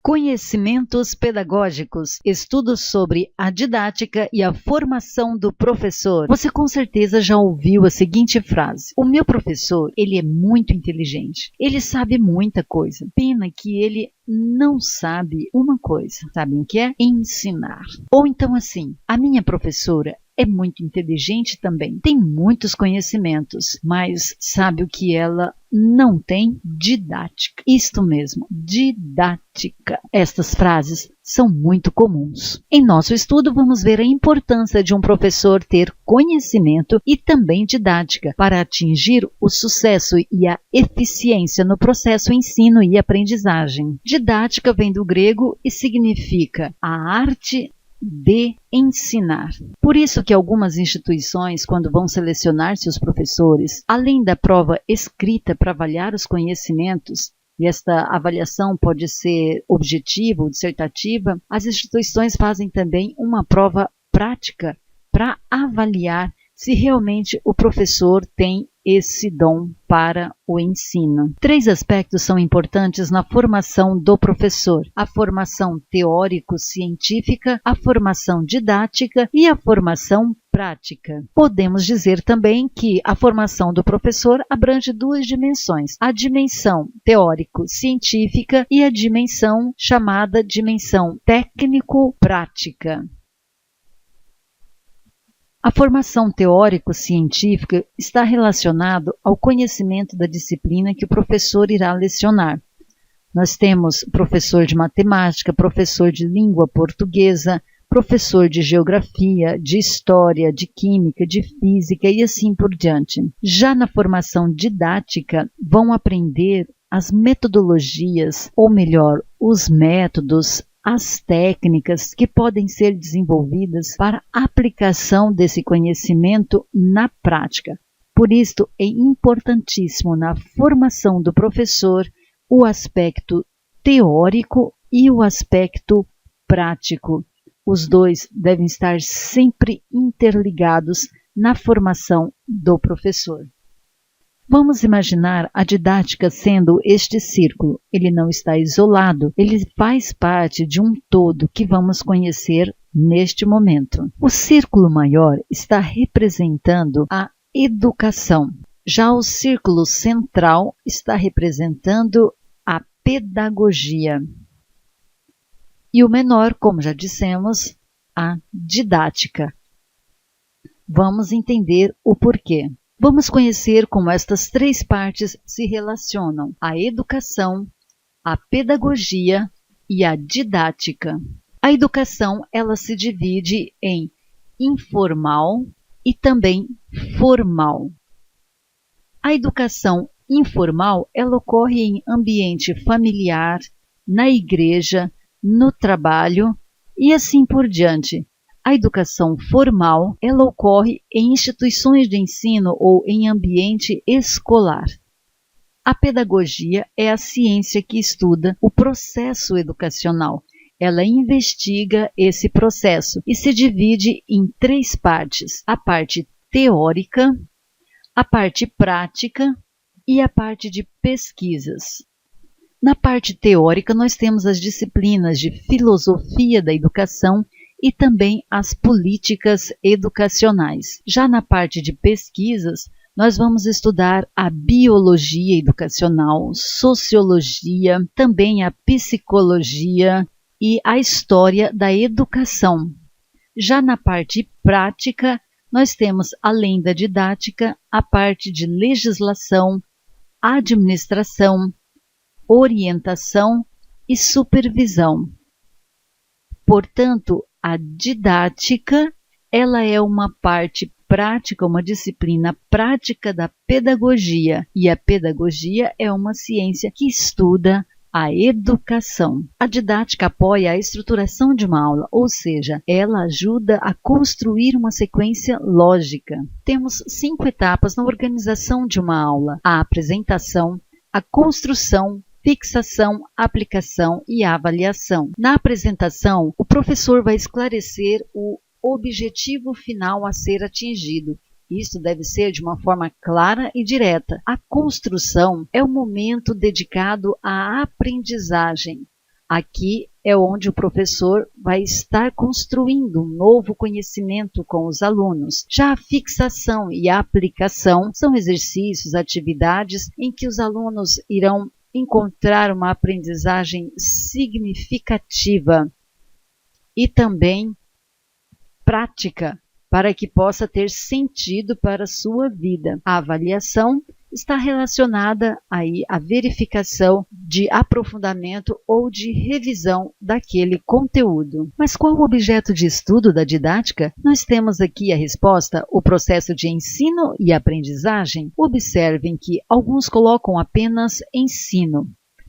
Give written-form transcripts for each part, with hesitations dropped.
Conhecimentos pedagógicos, estudos sobre a didática e a formação do professor. Você com certeza já ouviu a seguinte frase: o meu professor, ele é muito inteligente, ele sabe muita coisa, pena que ele não sabe uma coisa. Sabem o que é? Ensinar. Ou então assim, a minha professora é muito inteligente também, tem muitos conhecimentos, mas sabe o que ela não tem? Didática. Isto mesmo, didática. Estas frases são muito comuns. Em nosso estudo, vamos ver a importância de um professor ter conhecimento e também didática para atingir o sucesso e a eficiência no processo ensino e aprendizagem. Didática vem do grego e significa a arte de ensinar. Por isso que algumas instituições, quando vão selecionar seus professores, além da prova escrita para avaliar os conhecimentos, e esta avaliação pode ser objetiva ou dissertativa, as instituições fazem também uma prova prática para avaliar se realmente o professor tem esse dom para o ensino. 3 aspectos são importantes na formação do professor: a formação teórico-científica, a formação didática e a formação prática. Podemos dizer também que a formação do professor abrange 2 dimensões: a dimensão teórico-científica e a dimensão chamada dimensão técnico-prática. A formação teórico-científica está relacionada ao conhecimento da disciplina que o professor irá lecionar. Nós temos professor de matemática, professor de língua portuguesa, professor de geografia, de história, de química, de física e assim por diante. Já na formação didática, vão aprender as metodologias, ou melhor, os métodos, as técnicas que podem ser desenvolvidas para a aplicação desse conhecimento na prática. Por isso, é importantíssimo na formação do professor o aspecto teórico e o aspecto prático. Os 2 devem estar sempre interligados na formação do professor. Vamos imaginar a didática sendo este círculo. Ele não está isolado, ele faz parte de um todo que vamos conhecer neste momento. O círculo maior está representando a educação. Já o círculo central está representando a pedagogia. E o menor, como já dissemos, a didática. Vamos entender o porquê. Vamos conhecer como estas 3 partes se relacionam: a educação, a pedagogia e a didática. A educação, ela se divide em informal e também formal. A educação informal, ela ocorre em ambiente familiar, na igreja, no trabalho e assim por diante. A educação formal, ela ocorre em instituições de ensino ou em ambiente escolar. A pedagogia é a ciência que estuda o processo educacional. Ela investiga esse processo e se divide em 3 partes: a parte teórica, a parte prática e a parte de pesquisas. Na parte teórica, nós temos as disciplinas de filosofia da educação e também as políticas educacionais. Já na parte de pesquisas, nós vamos estudar a biologia educacional, sociologia, também a psicologia e a história da educação. Já na parte prática, nós temos, além da didática, a parte de legislação, administração, orientação e supervisão. Portanto, a didática, ela é uma parte prática, uma disciplina prática da pedagogia, e a pedagogia é uma ciência que estuda a educação. A didática apoia a estruturação de uma aula, ou seja, ela ajuda a construir uma sequência lógica. Temos 5 etapas na organização de uma aula: a apresentação, a construção, fixação, aplicação e avaliação. Na apresentação, o professor vai esclarecer o objetivo final a ser atingido. Isso deve ser de uma forma clara e direta. A construção é o momento dedicado à aprendizagem. Aqui é onde o professor vai estar construindo um novo conhecimento com os alunos. Já a fixação e a aplicação são exercícios, atividades em que os alunos irão encontrar uma aprendizagem significativa e também prática, para que possa ter sentido para a sua vida. A avaliação está relacionada aí à verificação de aprofundamento ou de revisão daquele conteúdo. Mas qual o objeto de estudo da didática? Nós temos aqui a resposta: o processo de ensino e aprendizagem. Observem que alguns colocam apenas ensino,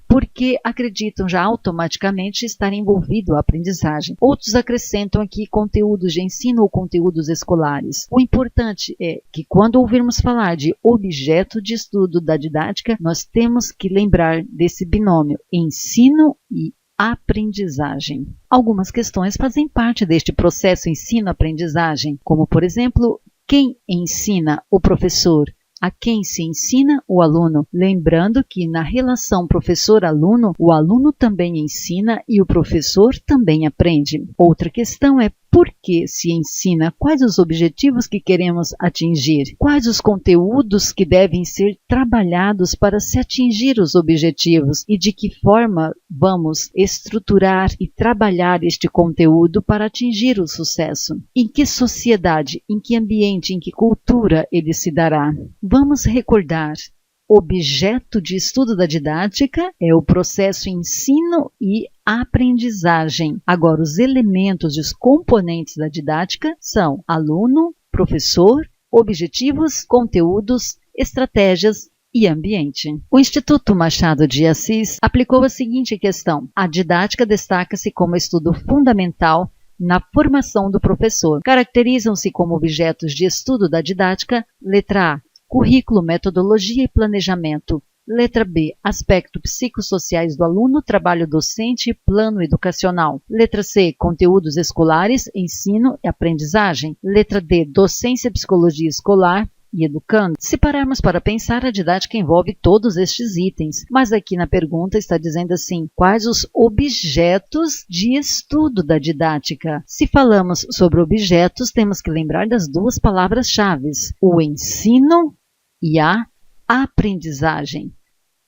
porque acreditam já automaticamente estar envolvido a aprendizagem. Outros acrescentam aqui conteúdos de ensino ou conteúdos escolares. O importante é que quando ouvirmos falar de objeto de estudo da didática, nós temos que lembrar desse binômio ensino e aprendizagem. Algumas questões fazem parte deste processo ensino-aprendizagem, como por exemplo, quem ensina? O professor. A quem se ensina? O aluno. Lembrando que na relação professor-aluno, o aluno também ensina e o professor também aprende. Outra questão é por que se ensina? Quais os objetivos que queremos atingir? Quais os conteúdos que devem ser trabalhados para se atingir os objetivos? E de que forma vamos estruturar e trabalhar este conteúdo para atingir o sucesso? Em que sociedade, em que ambiente, em que cultura ele se dará? Vamos recordar. Objeto de estudo da didática é o processo ensino e aprendizagem. Agora, os elementos e os componentes da didática são aluno, professor, objetivos, conteúdos, estratégias e ambiente. O Instituto Machado de Assis aplicou a seguinte questão: a didática destaca-se como estudo fundamental na formação do professor. Caracterizam-se como objetos de estudo da didática: letra A, currículo, metodologia e planejamento. Letra B, aspectos psicossociais do aluno, trabalho docente e plano educacional. Letra C, conteúdos escolares, ensino e aprendizagem. Letra D, docência, psicologia escolar e educando. Se pararmos para pensar, a didática envolve todos estes itens, mas aqui na pergunta está dizendo assim: quais os objetos de estudo da didática? Se falamos sobre objetos, temos que lembrar das duas palavras-chave: o ensino e a aprendizagem.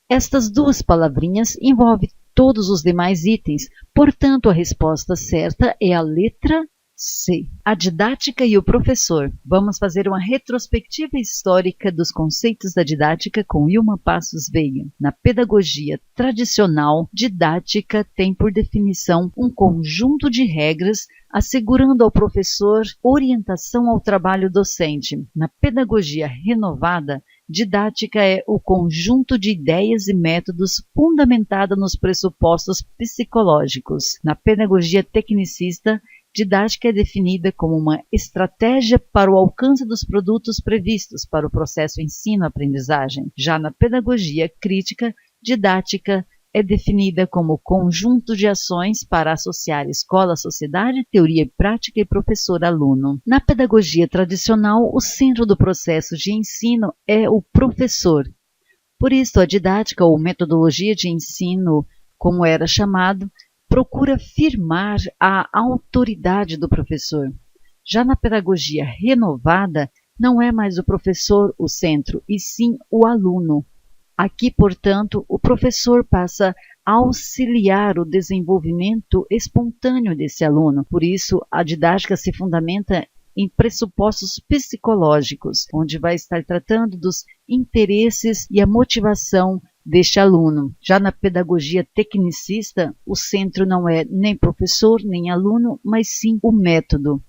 Estas duas palavrinhas envolvem todos os demais itens, portanto a resposta certa é a letra C. A didática e o professor. Vamos fazer uma retrospectiva histórica dos conceitos da didática com Ilma Passos Veiga. Na pedagogia tradicional, didática tem por definição um conjunto de regras assegurando ao professor orientação ao trabalho docente. Na pedagogia renovada, didática é o conjunto de ideias e métodos fundamentada nos pressupostos psicológicos. Na pedagogia tecnicista, didática é definida como uma estratégia para o alcance dos produtos previstos para o processo ensino-aprendizagem. Já na pedagogia crítica, didática é definida como conjunto de ações para associar escola, sociedade, teoria e prática e professor-aluno. Na pedagogia tradicional, o centro do processo de ensino é o professor. Por isso, a didática ou metodologia de ensino, como era chamado, procura firmar a autoridade do professor. Já na pedagogia renovada, não é mais o professor o centro, e sim o aluno. Aqui, portanto, o professor passa a auxiliar o desenvolvimento espontâneo desse aluno. Por isso, a didática se fundamenta em pressupostos psicológicos, onde vai estar tratando dos interesses e a motivação deste aluno. Já na pedagogia tecnicista, o centro não é nem professor, nem aluno, mas sim o método.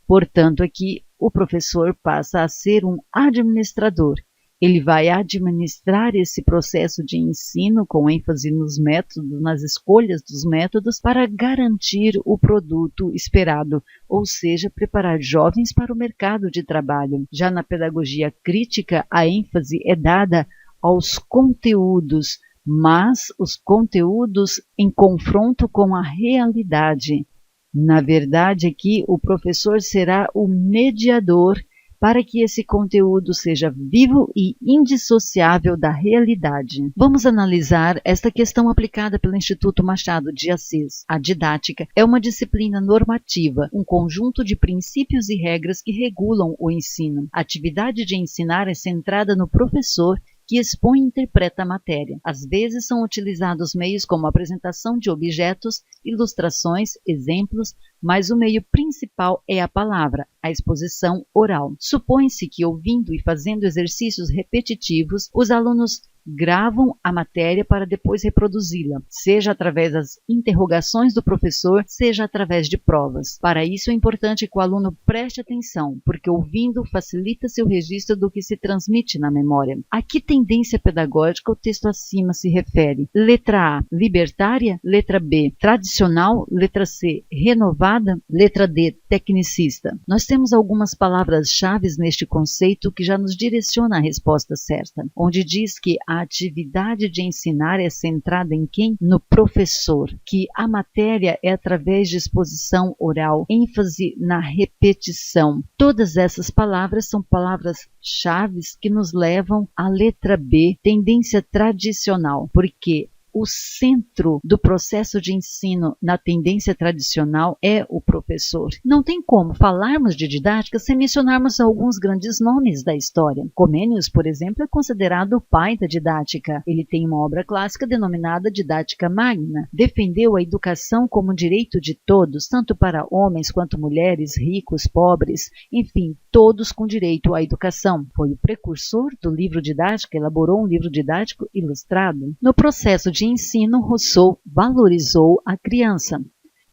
Portanto, aqui o professor passa a ser um administrador. Ele vai administrar esse processo de ensino com ênfase nos métodos, nas escolhas dos métodos, para garantir o produto esperado, ou seja, preparar jovens para o mercado de trabalho. Já na pedagogia crítica, a ênfase é dada aos conteúdos, mas os conteúdos em confronto com a realidade. Na verdade, aqui o professor será o mediador para que esse conteúdo seja vivo e indissociável da realidade. Vamos analisar esta questão aplicada pelo Instituto Machado de Assis. A didática é uma disciplina normativa, um conjunto de princípios e regras que regulam o ensino. A atividade de ensinar é centrada no professor que expõe e interpreta a matéria. Às vezes são utilizados meios como apresentação de objetos, ilustrações, exemplos, mas o meio principal é a palavra, a exposição oral. Supõe-se que, ouvindo e fazendo exercícios repetitivos, os alunos gravam a matéria para depois reproduzi-la, seja através das interrogações do professor, seja através de provas. Para isso é importante que o aluno preste atenção, porque ouvindo facilita-se o registro do que se transmite na memória. A que tendência pedagógica o texto acima se refere? Letra A, libertária. Letra B, tradicional. Letra C, renovada. Letra D, tecnicista. Nós temos algumas palavras-chave neste conceito que já nos direciona à resposta certa, onde diz que a atividade de ensinar é centrada em quem? No professor, que a matéria é através de exposição oral, ênfase na repetição. Todas essas palavras são palavras-chave que nos levam à letra B, tendência tradicional, porque o centro do processo de ensino na tendência tradicional é o professor. Não tem como falarmos de didática sem mencionarmos alguns grandes nomes da história. Comênios, por exemplo, é considerado o pai da didática. Ele tem uma obra clássica denominada Didática Magna. Defendeu a educação como um direito de todos, tanto para homens quanto mulheres, ricos, pobres, enfim, todos com direito à educação. Foi o precursor do livro didático, elaborou um livro didático ilustrado. No processo de ensino, Rousseau valorizou a criança.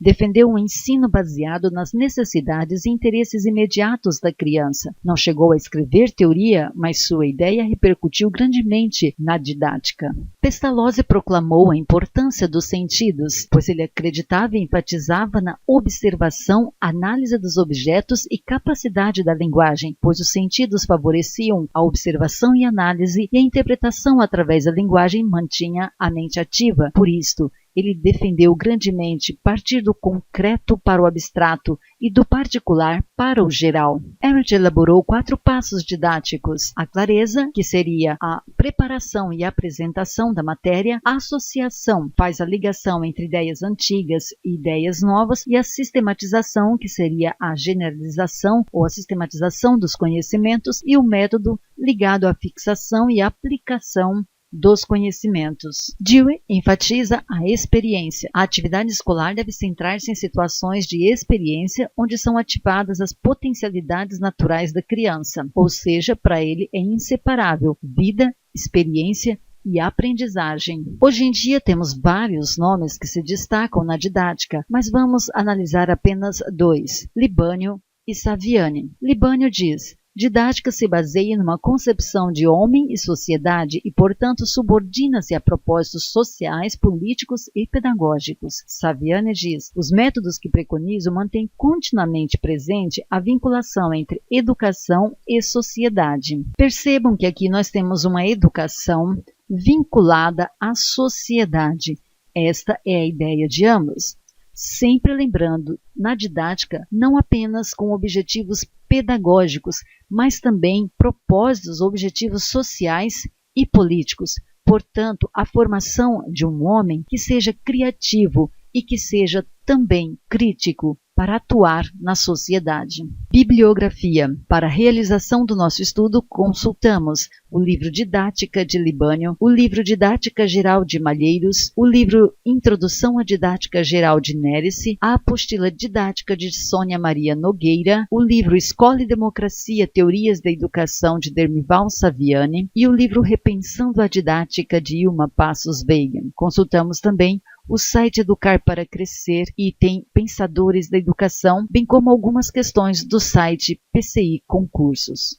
Defendeu um ensino baseado nas necessidades e interesses imediatos da criança. Não chegou a escrever teoria, mas sua ideia repercutiu grandemente na didática. Pestalozzi proclamou a importância dos sentidos, pois ele acreditava e enfatizava na observação, análise dos objetos e capacidade da linguagem, pois os sentidos favoreciam a observação e análise e a interpretação através da linguagem mantinha a mente ativa. Por isto, ele defendeu grandemente partir do concreto para o abstrato e do particular para o geral. Everett elaborou 4 passos didáticos: a clareza, que seria a preparação e apresentação da matéria; a associação, faz a ligação entre ideias antigas e ideias novas; e a sistematização, que seria a generalização ou a sistematização dos conhecimentos; e o método, ligado à fixação e aplicação dos conhecimentos. Dewey enfatiza a experiência. A atividade escolar deve centrar-se em situações de experiência onde são ativadas as potencialidades naturais da criança, ou seja, para ele é inseparável vida, experiência e aprendizagem. Hoje em dia temos vários nomes que se destacam na didática, mas vamos analisar apenas 2, Libânio e Saviani. Libânio diz: didática se baseia numa concepção de homem e sociedade e, portanto, subordina-se a propósitos sociais, políticos e pedagógicos. Saviani diz: os métodos que preconizo mantêm continuamente presente a vinculação entre educação e sociedade. Percebam que aqui nós temos uma educação vinculada à sociedade. Esta é a ideia de ambos. Sempre lembrando, na didática, não apenas com objetivos pedagógicos, mas também propósitos, objetivos sociais e políticos. Portanto, a formação de um homem que seja criativo e que seja também crítico para atuar na sociedade. Bibliografia. Para a realização do nosso estudo, consultamos o livro Didática de Libânio, o livro Didática Geral de Malheiros, o livro Introdução à Didática Geral de Nérice, a apostila Didática de Sônia Maria Nogueira, o livro Escola e Democracia, Teorias da Educação de Dermival Saviani e o livro Repensando a Didática de Ilma Passos Veiga. Consultamos também o site Educar para Crescer, item Pensadores da Educação, bem como algumas questões do site PCI Concursos.